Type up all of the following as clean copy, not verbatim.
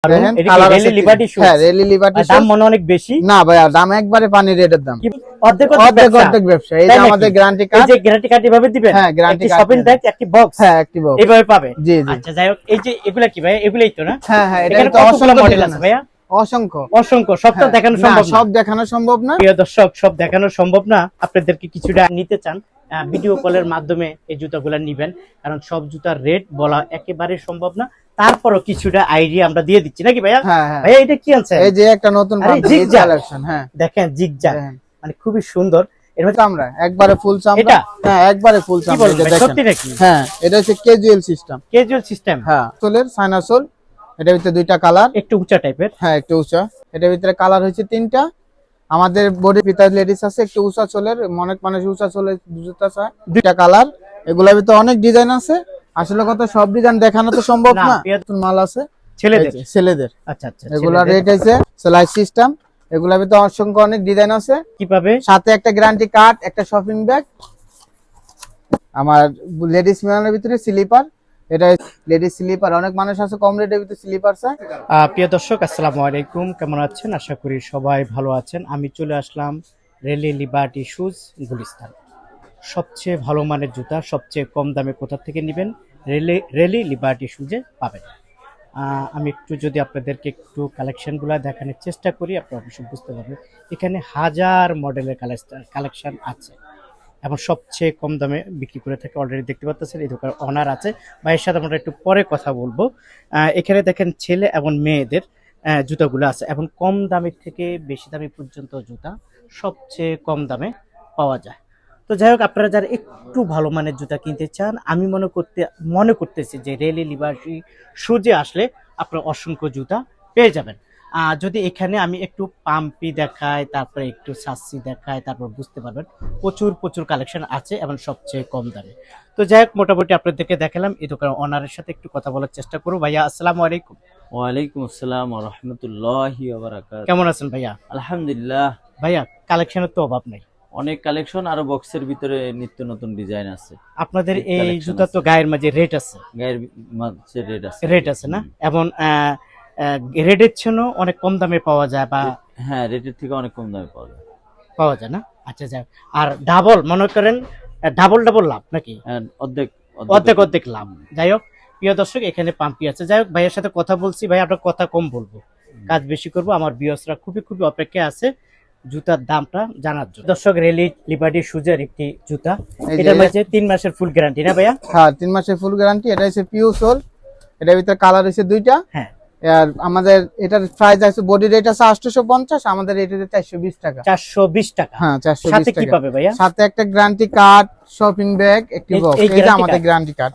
দেখেন এটা কি কালার রেলি আছে লিবার্টি শুজ? হ্যাঁ রেলি লিবার্টি দাম মনে অনেক বেশি। না ভাইয়া দাম একবারে পানি রেটের দাম কি অর্ধেক অর্ধেক ব্যবসা? অর্ধেক ব্যবসা এই যে তাই নাকি? আমাদের গ্যারান্টি এই কার্ড যে গ্যারান্টি কার্ড এভাবে দিবেন? হ্যাঁ গ্যারান্টি একটি কার্ড শপিং ব্যাগ, একটি বক্স হ্যাঁ একটি বক্স এইভাবে পাবে। জি জি আচ্ছা যাই হোক, এই যে এগুলা কি ভাই? এগুলাই তো না? হ্যাঁ হ্যাঁ এটা এখানে তো কতগুলো অসংখ্য মডেল ডিজাইন আছে আছে ভাইয়া? অসংখ্য অসংখ্য, সব তো হ্যাঁ, দেখানো না, সম্ভব না। সব দেখানো সম্ভব না প্রিয় দর্শক, সব দেখানো সম্ভব না। আপনাদেরকে কিছুটা নিতে চান, ভিডিও কলের মাধ্যমে এই জুতাগুলো নিবেন, কারণ সব জুতার রেট বলা একেবারে সম্ভব না। তারপরও কিছুটা আইডিয়া আমরা দিয়ে দিচ্ছি নাকি ভাইয়া? হ্যাঁ হ্যাঁ ভাইয়া এটা কি আছে? এই যে একটা নতুন আরে, জিগজ্যাগ। কালেকশন হ্যাঁ দেখেন জিগজ্যাগ, দেখেন। মানে খুবই সুন্দর। এর মধ্যে চামড়া একবারে ফুল চামড়া এটা? হ্যাঁ একবারে ফুল কি চামড়া বলবো এটা ভাই, দেখেন সত্যি নাকি? হ্যাঁ এটা হচ্ছে ক্যাজুয়াল সিস্টেম ক্যাজুয়াল সিস্টেম। হ্যাঁ সোলের সাইনাসোল এটার ভিতরে দুইটা কালার একটু উঁচা টাইপের। হ্যাঁ একটু উঁচা এটার ভিতরে কালার হচ্ছে তিনটা আমাদের বডি পিতার লেডিস আছে একটু উঁচা চোলের অনেক মানুষ উঁচা চোলের জুতা চায় দুইটা কালার এগুলোর ভিতরে অনেক ডিজাইন আছে আসলে কত সব ডিজাইন দেখানো তো সম্ভব না, না পেঁয়াজ- নতুন মাল আছে ছেলেদের। এই যে, ছেলেদের আচ্ছা আচ্ছা, এগুলা ছেলেদের। রেট হইছে সেলাই সিস্টেম এগুলোর ভিতরে অসংখ্য অনেক ডিজাইন আছে কি পাবে? সাথে একটা গ্যারান্টি কার্ড একটা শপিং ব্যাগ আমার লেডিস মেনের ভিতরে স্লিপার এটা লেডিস স্লিপার অনেক মানুষ আছে কম রেটের ভিতরে স্লিপার চায় প্রিয় দর্শক, আসসালামু আলাইকুম। কেমন আছেন? আশা করি সবাই ভালো আছেন। আমি চলে আসলাম রেলি লিবার্টি শুজ গুলিস্তান। সবচেয়ে ভালো মানের জুতা সবচেয়ে কম দামে কোথা থেকে নেবেন? রেলি লিবার্টি শুজে পাবেন। আমি একটু যদি আপনাদেরকে একটু কালেকশনগুলো দেখানোর চেষ্টা করি, আপনি অবশ্যই বুঝতে পারবেন এখানে হাজার মডেলের কালেকশন আছে এবং সবচেয়ে কম দামে বিক্রি করে থাকে। অলরেডি দেখতে পাচ্ছেন এই দোকান অনার আছে, ভাইয়ের সাথে আমরা একটু পরে কথা বলবো। এখানে দেখেন ছেলে এবং মেয়েদের জুতাগুলো আছে এবং কম দামের থেকে বেশি দামি পর্যন্ত জুতা সবচেয়ে কম দামে পাওয়া যায়। তো যাই হোক, আপনারা যারা একটু ভালো মানের জুতা কিনতে চান, আমি মনে করতেছি যে রেলি লিবার্টি শুজে আসলে আপনারা অসংখ্য জুতা পেয়ে যাবেন। যদি এখানে আমি একটু পাম্পি দেখাই, তারপরে একটু সাসি দেখাই, তারপর বুঝতে পারবেন প্রচুর প্রচুর কালেকশন আছে এবং সবচেয়ে কম দামে। তো যাই হোক, মোটামুটি আপনাদেরকে দেখালাম। এই দোকানের অনারের সাথে একটু কথা বলার চেষ্টা করবো। ভাইয়া আসসালামু আলাইকুম। ওয়ালাইকুম আসসালাম ওয়া রাহমাতুল্লাহি ওয়া বারাকাতুহু। কেমন আছেন ভাইয়া? আলহামদুলিল্লাহ, ভাইয়া কালেকশনের তো অভাব নেই, অনেক কালেকশন আর বক্সের ভিতরে নিত্য নতুন ডিজাইন আছে। আপনাদের অনেক এই collection জুতা তো আছে। গায়ের মাঝে রেট আছে, গায়ের মাঝে রেট আছে। রেট আছে না? এবং রেটের জন্য অনেক কম দামে পাওয়া যায় বা হ্যাঁ, রেটের থেকে অনেক কম দামে পাওয়া যায় না? আচ্ছা যাই হোক। আর ডাবল মনে করেন ডাবল ডাবল লাভ নাকি? হ্যাঁ, অর্ধেক অর্ধেক অর্ধেক লাভ। যাই হোক, প্রিয় দর্শক, এখানে পাম্পি আছে। যাই হোক, ভাইয়ের সাথে কথা বলছি। ভাই আপনার কথা কম বলবো, কাজ বেশি করব। আমার ভিউয়ার্সরা খুবই খুবই অপেক্ষায় আছে জুতার দামটা জানার জন্য। দর্শক, রেলি লিবার্টি শুজের একটি জুতা, এই যে এটার মধ্যে 3 মাসের ফুল গ্যারান্টি না ভাইয়া? হ্যাঁ 3 মাসের ফুল গ্যারান্টি এটা হচ্ছে পিওর সোল এটার ভিতরে কালার হচ্ছে দুইটা হ্যাঁ, আর আমাদের এটার প্রাইস আছে বডি রেট আছে 850 আমাদের রেট আছে 420 টাকা 420 টাকা। হ্যাঁ 420 সাথে কি টাকা পাবে ভাইয়া? সাথে একটা গ্যারান্টি কার্ড শপিং ব্যাগ একটি এই- বক্স এই এই যে guarantee আমাদের card? গ্যারান্টি কার্ড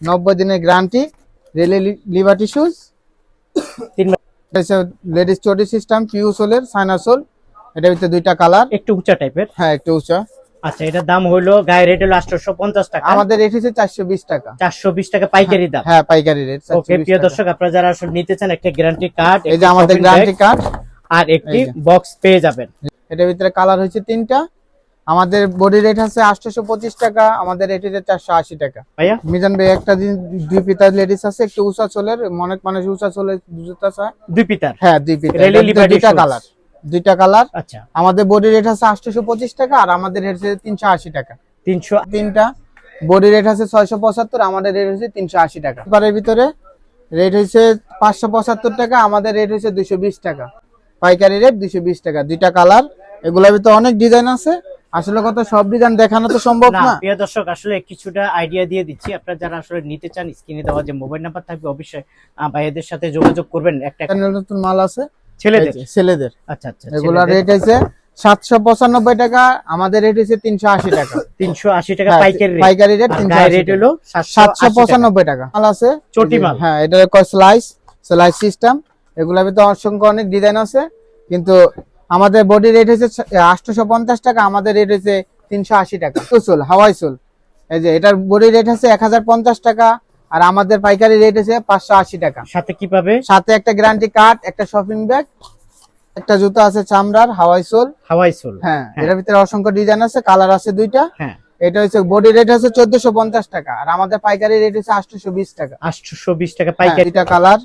90 দিনের গ্যারান্টি রেলি লিবার্টি শুজ 3 মাস। এটা হচ্ছে লেডিস চটি সিস্টেম পিওর সোলের সাইনাসোল এটার ভিতরে দুইটা কালার একটু উঁচা টাইপের। হ্যাঁ একটু উঁচা আচ্ছা, এটার দাম হলো গায়ে রেট হলো 850 টাকা। আমাদের রেট হচ্ছে 420 টাকা 420 টাকা পাইকারি দাম। হ্যাঁ পাইকারি রেট ওকে, প্রিয় দর্শক, আপনারা যারা আসলে নিতে চান, একটা গ্যারান্টি কার্ড, এই যে আমাদের গ্যারান্টি কার্ড আর একটি এই যে। বক্স পেয়ে যাবেন। এটার ভিতরে কালার হচ্ছে তিনটা আমাদের বডি রেট আছে 825 টাকা আমাদের রেট হচ্ছে 480 টাকা ভাইয়া মিজান ভাই একটা দুই পিতার লেডিস আছে একটু উঁচা চোলের অনেক মানুষ উঁচা চোলের জুতা চায় দুই পিতার। হ্যাঁ দুই পিতার রেলি লিবার্টি দুইটা shoes। কালার দুইটা কালার আচ্ছা, আমাদের বডি রেট আছে 825 টাকা আর আমাদের রেট হচ্ছে 380 টাকা 300। তিনটা বডি রেট আছে 675 আমাদের রেট হচ্ছে 380 টাকা এর ভিতরে রেট হচ্ছে 575 টাকা আমাদের রেট হচ্ছে 220 টাকা পাইকারি রেট 220 টাকা দুইটা কালার এগুলোর ভিতরে অনেক ডিজাইন আছে আসলে কত সব ডিজাইন দেখানো তো সম্ভব না, না প্রিয় দর্শক, আসলে কিছুটা আইডিয়া দিয়ে দিচ্ছি। আপনারা যারা আসলে নিতে চান, স্ক্রিনে দেওয়া যে মোবাইল নাম্বার থাকবে, অবশ্যই ভাইয়াদের সাথে যোগাযোগ করবেন। একটা নতুন মাল আছে ছেলেদের। এই যে, ছেলেদের আচ্ছা আচ্ছা, এগুলা রেট হচ্ছে 795 টাকা আমাদের রেট হচ্ছে 380 টাকা 380 টাকা হ্যাঁ, পাইকারি রেট। পাইকারি রেট গায়ে 380 রেট হলো 795 টাকা মাল আছে চটি মাল। হ্যাঁ এটা কয় স্লাইস সিস্টেম এগুলোর ভিতরে অসংখ্য অনেক ডিজাইন আছে কিন্তু আমাদের বডি রেট হচ্ছে 850 টাকা আমাদের রেট হচ্ছে 380 টাকা সোল হাওয়াই সোল এই যে এটার বডি রেট হচ্ছে 1050 টাকা আর আমাদের পাইকারি রেট হচ্ছে 580 টাকা সাথে কি পাবে? সাথে একটা গ্যারান্টি কার্ড একটা শপিং ব্যাগ একটা জুতা আছে চামড়ার হাওয়াই সোল হাওয়াই সোল। হ্যাঁ এটার ভিতরে অসংখ্য ডিজাইন আছে কালার আছে দুইটা হ্যাঁ, এটা হচ্ছে বডি রেট হচ্ছে 1450 টাকা, আর আমাদের পাইকারি রেট হচ্ছে 820 টাকা। 820 টাকা হ্যাঁ, পাইকারি। এটা কালার,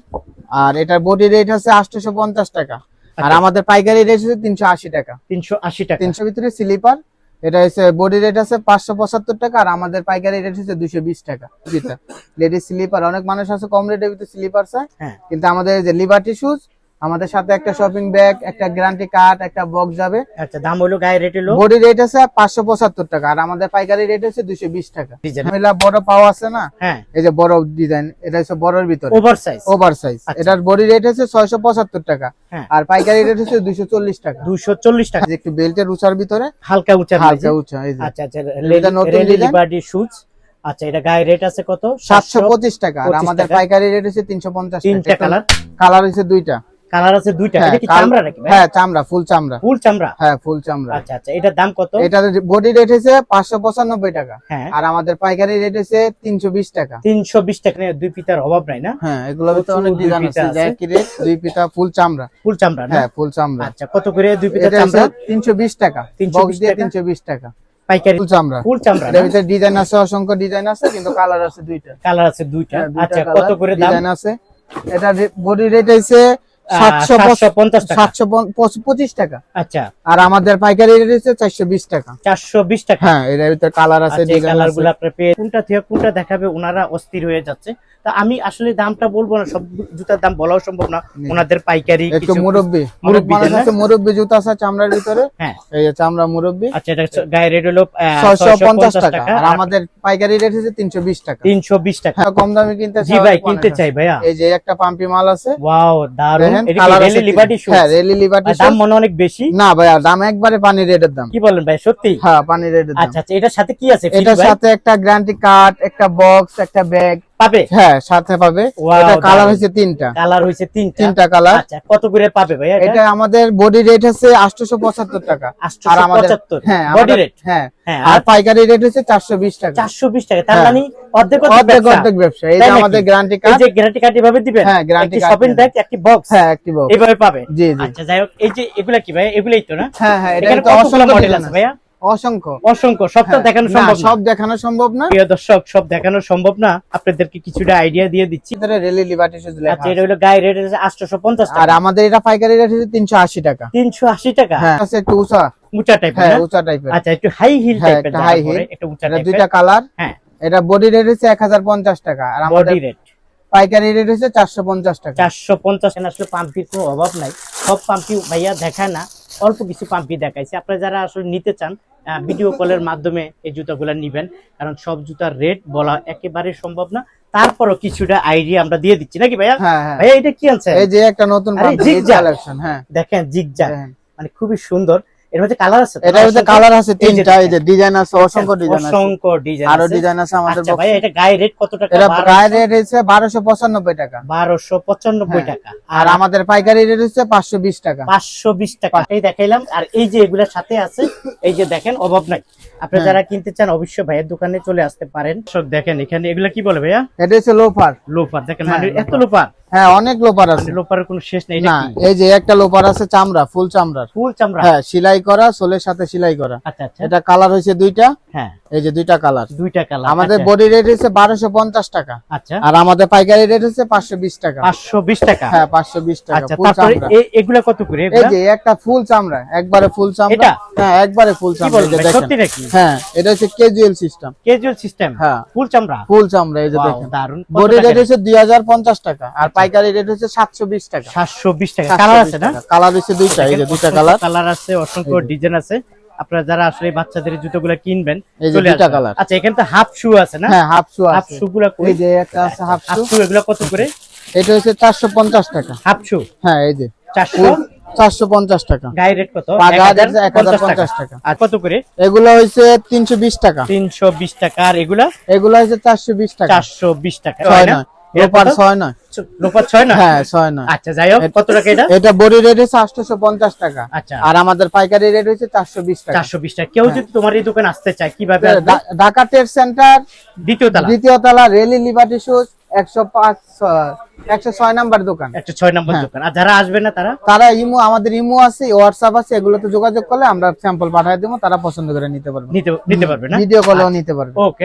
আর এটার বডি রেট হচ্ছে 850 টাকা, আর আচ্ছা। আমাদের পাইকারি রেট হচ্ছে 380 টাকা। 380 টাকা। 300 ভিতরে স্লিপার, এটা হচ্ছে বডি রেট আছে 575 টাকা, আর আমাদের পাইকারি রেট হচ্ছে 220 টাকা। যেটা লেডিস স্লিপার, অনেক মানুষ আছে কম রেটের ভিতরে স্লিপার চায়, হ্যাঁ। কিন্তু আমাদের এই যে লিবার্টি শুজ, আমাদের সাথে একটা শপিং ব্যাগ, একটা গ্যারান্টি কার্ড, একটা বক্স যাবে। আচ্ছা, দাম হলো গায়ে রেট হলো বডি রেট আছে 575 টাকা, আর আমাদের পাইকারি রেট হচ্ছে 220 টাকা। ডিজাইন। মহিলা বড় পাওয়া আছে না, হ্যাঁ, এই যে বড় ডিজাইন, এটা হচ্ছে বড়র ভিতরে ওভার সাইজ। Over size. আচ্ছা। এটার বডি রেট হচ্ছে 675 টাকা, হ্যাঁ, আর পাইকারি রেট হচ্ছে 240 টাকা। 240 টাকা। এই যে একটু বেল্টের উঁচার ভিতরে হালকা উঁচা হালকা উঁচা, এই যে আচ্ছা আচ্ছা, এটা নতুন রেলি ডিজাইন। Liberty shoes. আচ্ছা, এটা গায়ে রেট আছে কত? 725 টাকা, আর 25 আমাদের টাকা। পাইকারি রেট হচ্ছে 350 তিনটা টাকা। কালার। কালার হচ্ছে দুইটা। কালার আছে দুইটা। হ্যাঁ, এটা কি চামড়া নাকি ভাই? হ্যাঁ, চামড়া, ফুল চামড়া। ফুল চামড়া। হ্যাঁ, ফুল চামড়া। আচ্ছা আচ্ছা, এটার দাম কত? এটার বডি রেট হচ্ছে 595 টাকা, হ্যাঁ, আর আমাদের পাইকারি রেট হচ্ছে 320 টাকা। 320 টাকা। দুই পিতার অভাব নাই না? হ্যাঁ, এগুলোর ভিতরে প্রচুর অনেক দুই ডিজাইন পিতা আছে, আছে। একই রেট, দুই পিতা ফুল চামড়া। ফুল চামড়া না? হ্যাঁ, ফুল চামড়া। আচ্ছা, কত করে দুই পিতা এটা হচ্ছে চামড়া? 320 টাকা, 320 বক্স দিয়ে টাকা? 320 টাকা। পাইকারি ফুল চামড়া। ফুল চামড়া এর ভিতরে ডিজাইন আছে, অসংখ্য ডিজাইন আছে, কিন্তু কালার আছে দুইটা। কালার আছে দুইটা। হ্যাঁ, দুইটা আচ্ছা, colour, কত করে দাম? ডিজাইন আছে। এটা বডি রেট হইছে 750 টাকা। 725 টাকা, আচ্ছা, আর আমাদের পাইকারি রেট হচ্ছে 420 টাকা। 420 টাকা। হ্যাঁ, এর ভিতরে কালার আছে, আচ্ছা, এই ডিজাইন কালার আছে। গুলো আপনার পেয়ে কোনটা থেকে কোনটা দেখাবে ওনারা অস্থির হয়ে যাচ্ছে। তা আমি আসলে দামটা বলবো না, সব জুতার দাম বলাও সম্ভব না, ওনাদের পাইকারি একটু কিছু- মুরব্বি মুরব্বি মানুষ দেন না? আছে, মুরব্বি জুতা আছে চামড়ার ভিতরে। হ্যাঁ, এই যে চামড়া মুরব্বি, আচ্ছা, এটা গায়ে রেট হলো 650 টাকা, আর আর আমাদের পাইকারি রেট হচ্ছে 320 টাকা। 320 টাকা। হ্যাঁ, কম দামে কিনতে জি চাও, ভাই, অনেক কিনতে আছে। চাই ভাইয়া। এই যে একটা পাম্পি মাল আছে, ওয়াও, দারুন। দেখেন, এটা কি কালার রেলি আছে। Liberty shoes? হ্যাঁ, রেলি লিবার্টি আর দাম মনে অনেক বেশি। না ভাইয়া, দাম একবারে পানি রেটের দাম। কি বলেন ভাই, সত্যি? হ্যাঁ, পানি রেটের দাম। আচ্ছা আচ্ছা, এটার সাথে কি আছে? এটার সাথে একটা গ্যারান্টি কার্ড, একটা বক্স, একটা ব্যাগ পাবে? হ্যাঁ, সাথে পাবে। Wow, এটা কালার দারুণ। হচ্ছে তিনটা, কালার হইছে তিনটা। তিনটা কালার। আচ্ছা, কত করে পাবে ভাইয়া এটা আমাদের বডি রেট হচ্ছে 875 টাকা, আর আমাদের 875 হ্যাঁ বডি আমাদের- রেট। হ্যাঁ, হ্যাঁ, আর আর পাইকারি রেট হচ্ছে 420 টাকা। 420 টাকা। তার হ্যাঁ। মানে অর্ধেক অর্ধেক ব্যবসা। অর্ধেক ব্যবসা। এই তাই যে নাকি? আমাদের গ্যারান্টি এই কার্ড, যে গ্যারান্টি কার্ড এভাবে দিবেন? হ্যাঁ, guarantee একটি card শপিং দিবেন। ব্যাগ, একটি বক্স, হ্যাঁ, একটি বক্স। এইভাবে পাবে। জি জি। আচ্ছা, যাই হোক, এই যে এগুলা কি ভাই? এগুলাই তো না? হ্যাঁ হ্যাঁ, এটা এখানে তো কতগুলো অসংখ্য মডেল ডিজাইন আছে আছে, ভাইয়া? অসংখ্য। অসংখ্য। সব তো হ্যাঁ, দেখানো না, সম্ভব না। সব দেখানো সম্ভব না। প্রিয় দর্শক, সব দেখানো সম্ভব না, আপনাদেরকে কিছুটা আইডিয়া দিয়ে দিচ্ছি। ভিতরে রেলি লিবার্টি শুজ লেখা আচ্ছা, এটা আছে। হলো গায়ে রেট হচ্ছে 850 আর টাকা। আমাদের এটা পাইকারি রেট হচ্ছে 380 টাকা। 380 টাকা। হ্যাঁ, আছে একটু উঁচা, উঁচা টাইপের হ্যাঁ, না? উঁচা টাইপের। আচ্ছা, একটু হাই হিল হ্যাঁ, টাইপের, একটা যারা high পরে, heel। একটু উঁচা এটা টাইপের। দুইটা কালার। হ্যাঁ, এটা বডি রেট হচ্ছে 1050 টাকা, আর আমাদের বডি রেট পাইকারি রেট হচ্ছে 450 টাকা। 450। আসলে পাম্পির কোনো অভাব নাই, সব পাম্পি ভাইয়া দেখায় না, অল্প কিছু পাম্পি দেখাইছে। আপনারা যারা আসলে নিতে চান, ভিডিও কলের মাধ্যমে এই জুতাগুলা নিবেন, কারণ সব জুতার রেট বলা একেবারে সম্ভব না। তারপরও কিছুটা আইডিয়া আমরা দিয়ে দিচ্ছি, নাকি ভাইয়া? হ্যাঁ হ্যাঁ, ভাইয়া, এটা কি আনছে? এই যে একটা নতুন আরে, পাম্পি zigzag। কালেকশন। হ্যাঁ, দেখেন, জিগজাগ, দেখেন। মানে খুবই সুন্দর। এর মধ্যে কালার আছে তো? এটার মধ্যে অসংখ্য? কালার আছে এই যে তিনটা, এই যে দেখেন। ডিজাইন আছে, অসংখ্য ডিজাইন আছে, অসংখ্য ডিজাইন আরো আছে। ডিজাইন আছে আমাদের আচ্ছা box ভাইয়া, এ। এটা গায়ে রেট কত টাকা? এটা গায়ের রেট হচ্ছে 1295 টাকা, 1295 হ্যাঁ। টাকা। আর আমাদের পাইকারি রেট হচ্ছে 520 টাকা। 520 টাকা। এই দেখাইলাম। আর এই যে এগুলার সাথে আছে, এই যে দেখেন, অভাব নাই। আপনারা হ্যাঁ। যারা কিনতে চান অবশ্যই ভাইয়ের দোকানে চলে আসতে পারেন। সব দেখেন, এখানে এগুলা কি বলে ভাইয়া? এটা হচ্ছে লোফার। লোফার। দেখেন, হ্যাঁ, মানে এত লোফার। লোফার, হ্যাঁ, অনেক লোফার আছে। মানে লোফারের কোনো শেষ নেই। এটা না, কি? এই যে একটা লোফার আছে চামড়া, ফুল চামড়ার। ফুল চামড়া। হ্যাঁ, সেলাই করা, সোলের সাথে সেলাই করা। আচ্ছা আচ্ছা। এটা কালার হয়েছে দুইটা, হ্যাঁ, এই যে দুইটা কালার। দুইটা কালার। আমাদের বডি রেট হচ্ছে 1250 টাকা, আচ্ছা, আর আমাদের পাইকারি রেট হচ্ছে 520 টাকা। 520 টাকা। হ্যাঁ, 520 টাকা আচ্ছা, ফুল তারপরে চামড়া। এগুলা কত করে? এই এগুলা যে একটা ফুল চামড়া, একবারে ফুল চামড়া। এটা? হ্যাঁ, একবারে ফুল কি চামড়া, বলেন এই যে ভাই, দেখেন। সত্যি নাকি? হ্যাঁ, এটা হচ্ছে ক্যাজুয়াল সিস্টেম। Casual system. হ্যাঁ, ফুল চামড়া। ফুল চামড়া, এই যে Wow, দেখেন। দারুন। কত বডি টাকা? রেট হচ্ছে 2050 টাকা, আর পাইকারি রেট হচ্ছে 720 টাকা। 720 টাকা। কালার আছে না? কালার হচ্ছে দুইটা, এই যে দুইটা কালার। কালার আছে, অসংখ্য ডিজাইন আছে। আপনারা যারা আসলে বাচ্চাদের জুতোগুলো কিনবেন, এই যে চলে দুইটা আসবেন। কালার। আচ্ছা, এখানে তো হাফ শু আছে না? হ্যাঁ, হাফ শু হাফ আছে। শু গুলা কই? এই যে একটা আছে হাফ হাফ শু, শু এগুলো কত করে? এটা হচ্ছে 450 টাকা। হাফ শু হ্যাঁ, এই যে 400। 450 টাকা। গায়ে রেট কত? গায়ে rate 1050 টাকা। আর কত করে? এগুলো হচ্ছে 320 টাকা। 320 টাকা। আর এগুলা এগুলো হচ্ছে 420 টাকা। 420 টাকা। 6 না? নয়, লোপার 6 নয়। লোপার 6 না? হ্যাঁ, 6 নয়। আচ্ছা, যাই হোক, কত টাকা এটা? এটা বডি রেট হচ্ছে 850 টাকা, আচ্ছা, আর আমাদের পাইকারি রেট হচ্ছে 420 টাকা। 420 টাকা। কেউ যদি তোমার এই দোকানে আসতে চায়, কিভাবে আসবে? ঢাকা ট্রেড সেন্টার, দ্বিতীয় তলা। দ্বিতীয় তলা, রেলি লিবার্টি শুজ, 106 নাম্বার দোকান। 106 নম্বর হ্যাঁ। দোকান। আর যারা আসবে না তারা তারা আমাদের ইমো আছে, হোয়াটসঅ্যাপ আছে, এগুলোতে যোগাযোগ করলে আমরা স্যাম্পল পাঠিয়ে দেবো, তারা পছন্দ করে নিতে পারবে, নিতে পারবে না? ভিডিও কলেও নিতে পারবে। ওকে।